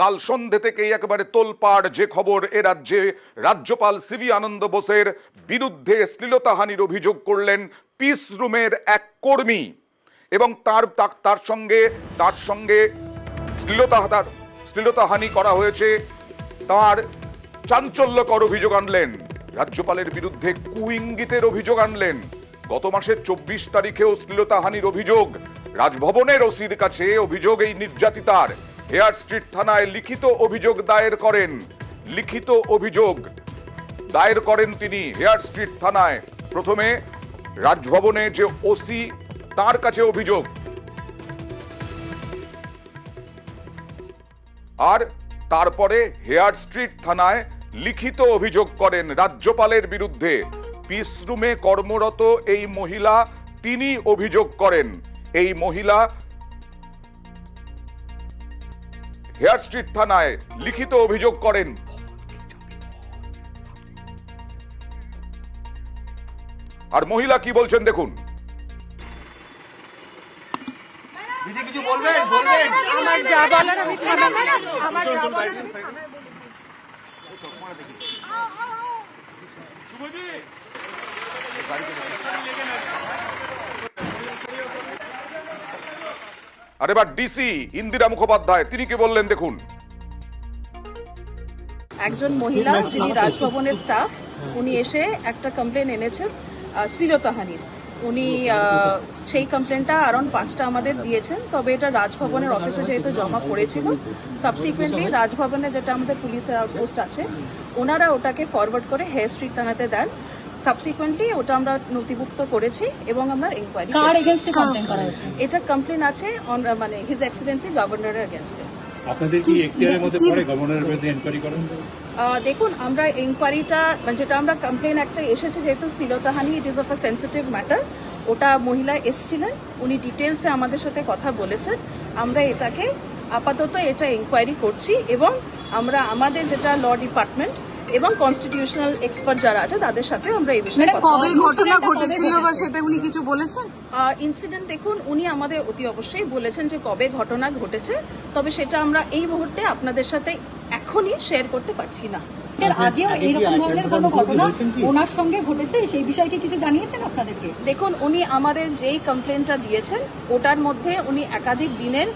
কাল সন্ধে থেকেই একেবারে তোলপাড় যে খবর, এ রাজ্যে রাজ্যপাল সিভি আনন্দ বোসের বিরুদ্ধে শ্লীলতাহানির অভিযোগ করলেন পিস রুমের এক কর্মী এবং তার সঙ্গে শ্লীলতাহানি করা হয়েছে, তার চাঞ্চল্যকর অভিযোগ আনলেন। রাজ্যপালের বিরুদ্ধে কুইঙ্গিতের অভিযোগ আনলেন। গত মাসের 24 তারিখেও শ্লীলতাহানির অভিযোগ। রাজভবনের ওসির কাছে অভিযোগ এই নির্যাতিতার। হেয়ার স্ট্রিট থানায় লিখিত অভিযোগ দায়ের করেন তিনি হেয়ার স্ট্রিট থানায়। প্রথমে রাজভবনে যে ওসি, তার কাছে অভিযোগ, আর তারপরে হেয়ার স্ট্রিট থানায় লিখিত অভিযোগ করেন রাজ্যপালের বিরুদ্ধে। পিস রুমে কর্মরত এই মহিলা, তিনি অভিযোগ করেন এই মহিলা হেয়ার স্ট্রিট থানায় লিখিত অভিযোগ করেন। আর মহিলা কি বলছেন দেখুন। কিছু বলবেন? আমার যা বলার আমি আমার যা বলার আর এবার ডিসি ইন্দিরা মুখোপাধ্যায়, তিনি কি বললেন দেখুন। একজন মহিলা যিনি রাজভবনের স্টাফ, উনি এসে একটা কমপ্লেন এনেছেন শ্লীলতাহানির। উনি সেই কমপ্লেনটা অ্যারাউন্ড 5টা আমাদের দিয়েছেন, তবে এটা রাজভবনের অফিসে যেহেতু জমা পড়েছিল, সাবসিকুয়েন্টলি রাজভবনে যেটা আমাদের পুলিশের আউটপোস্ট আছে, ওনারা ওটাকে ফরওয়ার্ড করে হেয়ার স্ট্রিট থানাতে দেন। সাবসিকুয়েন্টলি ওটা আমরা নথিভুক্ত করেছি এবং আমরা ইনকোয়ারি করেছি। এটা কমপ্লেন আছে মানে হিজ এক্সেলেন্সি গভর্নরের এগেইনস্টে। আপনাদের কি এখতিয়ারের মধ্যে পড়ে গভর্নরের বিরুদ্ধে ইনকোয়ারি করেন? দেখুন, আমরা ইনকোয়ারিটা যেটা আমরা কমপ্লেন একটা এসেছে, যেহেতু শ্লীলতাহানি it is of a sensitive matter, ওটা মহিলা এসেছিলেন, উনি ডিটেলসে আমাদের সাথে কথা বলেছেন। আমরা এটাকে আপাতত এটা ইনকোয়ারি করছি এবং আমরা আমাদের যেটা ল ডিপার্টমেন্ট এবং কনস্টিটিউশনাল এক্সপার্ট যারা আছে তাদের সাথে আমরা এই বিষয়ে কবে ঘটনা ঘটেছিল বা সেটা উনি কিছু বলেছেন? ইনসিডেন্ট দেখুন, উনি আমাদের অতি অবশ্যই বলেছেন যে কবে ঘটনা ঘটেছে, তবে সেটা আমরা এই মুহূর্তে আপনাদের সাথে এখনই শেয়ার করতে পারছি না। এর আগেও এরকম ধরনের কোনো ঘটনা ওনার সঙ্গে ঘটেছে, সেই বিষয়ে কি কিছু জানিয়েছেন আপনাদেরকে? দেখুন, উনি আমাদের যেই কমপ্লেনটা দিয়েছেন ওটার মধ্যে উনি একাধিক দিনের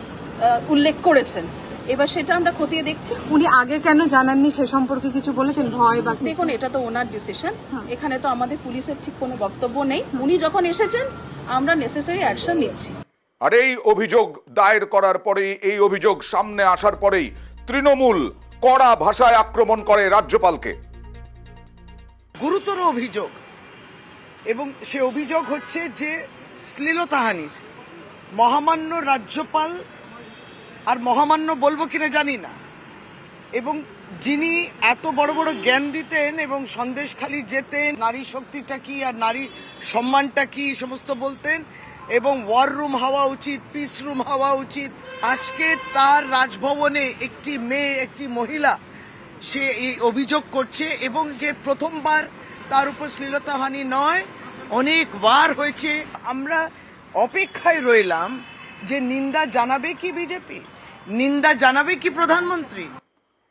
উল্লেখ করেছেন। এবার সেটা আমরা খতিয়ে দেখছি। উনি আগে কেন জানাননি সে সম্পর্কে কিছু বলেছেন? ভয় বা কিছু? দেখুন, এটা তো ওনার ডিসিশন, এখানে তো আমাদের পুলিশের ঠিক কোনো বক্তব্য নেই। উনি যখন এসেছেন আমরা নেসেসারি অ্যাকশন নিচ্ছি। আর এই অভিযোগ দায়ের করার পরেই, এই অভিযোগ সামনে আসার পরেই তৃণমূল কড়া ভাষায় আক্রমণ করে রাজ্যপালকে। গুরুতর অভিযোগ, এবং সে অভিযোগ হচ্ছে যে শ্লীলতাহানির। মহামান্য রাজ্যপাল, আর মহামান্য বলবো কিনা জানি না, এবং যিনি এত বড় বড় জ্ঞান দিতেন এবং সন্দেশখালি যেতেন, নারী শক্তিটা কি আর নারী সম্মানটা কি সমস্ত বলতেন, এবং ওয়ার রুম হওয়া উচিত, পিস রুম হওয়া উচিত। আজকে তার রাজভবনে একটি মেয়ে, একটি মহিলা, সে এই অভিযোগ করছে, এবং যে প্রথমবার তার উপর শ্লীলতাহানি নয়, অনেকবার হয়েছে। আমরা অপেক্ষায় রইলাম যে নিন্দা জানাবে কি বিজেপি, নিন্দা জানাবে কি প্রধানমন্ত্রী।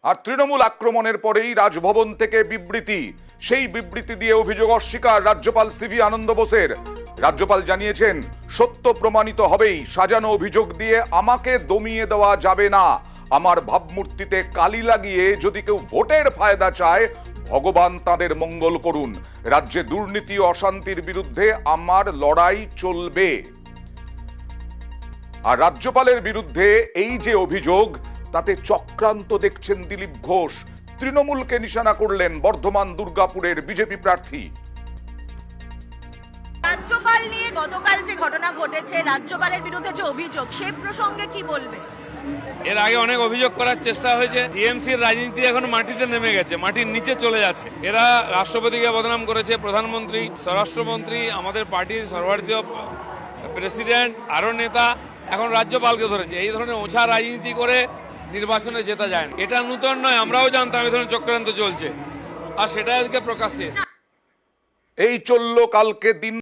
আর তৃণমূল আক্রমণের পরেই রাজভবন থেকে বিবৃতি, সেই বিবৃতি দিয়ে অভিযোগ অস্বীকার রাজ্যপাল সিভি আনন্দ বোসের। রাজ্যপাল জানিয়েছেন, সত্য প্রমাণিত হবেই, সাজানো অভিযোগ দিয়ে আমাকে দমিয়ে দেওয়া যাবে না। আমার ভাবমূর্তিতে কালি লাগিয়ে যদি কেউ ভোটের ফায়দা চায়, ভগবান তাদের মঙ্গল করুন। রাজ্যে দুর্নীতি ও অশান্তির বিরুদ্ধে আমার লড়াই চলবে। আর রাজ্যপালের বিরুদ্ধে এই যে অভিযোগ, তাতে চক্রান্ত দেখছেন দিলীপ ঘোষ। তৃণমূলকে নিশানা করলেন বর্ধমান দুর্গাপুরের বিজেপি প্রার্থী। রাজ্যপাল নিয়ে গতকাল যে ঘটনা ঘটেছে, রাজ্যপালের বিরুদ্ধে যে অভিযোগ, সেই প্রসঙ্গে কি বলবে? এর আগে অনেক অভিযোগ করার চেষ্টা হয়েছে। টিএমসির রাজনীতি এখন মাটিতে নেমে গেছে, মাটির নিচে চলে যাচ্ছে। এরা রাষ্ট্রপতিকে বদনাম করেছে, প্রধানমন্ত্রী, স্বরাষ্ট্রমন্ত্রী, আমাদের পার্টির সর্বভারতীয় প্রেসিডেন্ট, আরো নেতা এখন রাজ্যপালকে ধরেছে। এই ধরনের ওঝা রাজনীতি করে নির্বাচনে জেতা যায় না। এটা নূতন নয়, আমরাও জানতাম এই ধরনের চক্রান্ত চলছে, আর সেটা আজকে প্রকাশ্যে এসেছে। এই চলল কালকে দিন।